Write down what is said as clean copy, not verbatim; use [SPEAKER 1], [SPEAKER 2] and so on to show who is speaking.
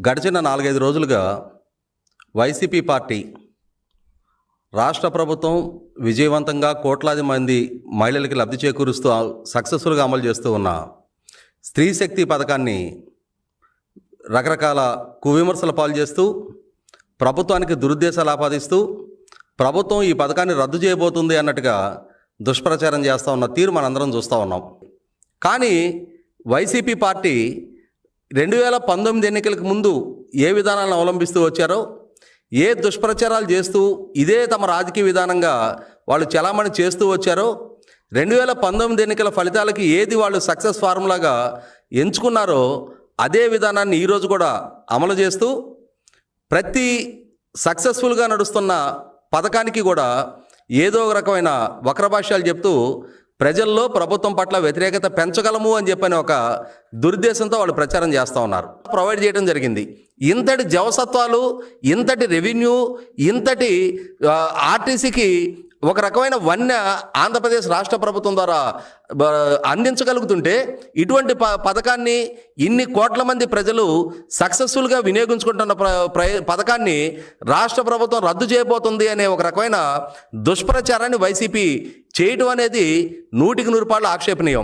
[SPEAKER 1] గడిచిన 4-5 రోజులుగా YCP party రాష్ట్ర ప్రభుత్వం విజయవంతంగా కోట్లాది మంది మహిళలకి లబ్ధి చేకూరుస్తూ సక్సెస్ఫుల్గా అమలు చేస్తూ ఉన్న స్త్రీ శక్తి పథకాన్ని రకరకాల కువిమర్శల పాలు చేస్తూ ప్రభుత్వానికి దురుద్దేశాలు ఆపాదిస్తూ ప్రభుత్వం ఈ పథకాన్ని రద్దు చేయబోతుంది అన్నట్టుగా దుష్ప్రచారం చేస్తూ ఉన్న తీరు మనందరం చూస్తూ ఉన్నాం. కానీ వైసీపీ పార్టీ 2019 ఎన్నికలకు ముందు ఏ విధానాలను అవలంబిస్తూ వచ్చారో, ఏ దుష్ప్రచారాలు చేస్తూ ఇదే తమ రాజకీయ విధానంగా వాళ్ళు చలామణి చేస్తూ వచ్చారో, 2019 ఎన్నికల ఫలితాలకి ఏది వాళ్ళు సక్సెస్ ఫార్ములాగా ఎంచుకున్నారో అదే విధానాన్ని ఈరోజు కూడా అమలు చేస్తూ ప్రతి సక్సెస్ఫుల్గా నడుస్తున్న పథకానికి కూడా ఏదో ఒక రకమైన వక్రభాష్యాలు చెప్తూ ప్రజల్లో ప్రభుత్వం పట్ల వ్యతిరేకత పెంచగలము అని చెప్పని ఒక దురుద్దేశంతో వాళ్ళు ప్రచారం చేస్తూ ఉన్నారు. ప్రొవైడ్ చేయడం జరిగింది. ఇంతటి జవసత్వాలు, ఇంతటి రెవెన్యూ, ఇంతటి ఆర్టీసీకి ఒక రకమైన వన్య ఆంధ్రప్రదేశ్ రాష్ట్ర ప్రభుత్వం ద్వారా అందించగలుగుతుంటే ఇటువంటి పథకాన్ని ఇన్ని కోట్ల మంది ప్రజలు సక్సెస్ఫుల్గా వినియోగించుకుంటున్న పథకాన్ని రాష్ట్ర ప్రభుత్వం రద్దు చేయబోతుంది అనే ఒక రకమైన దుష్ప్రచారాన్ని వైసీపీ చేయడం అనేది 100% ఆక్షేపణీయం.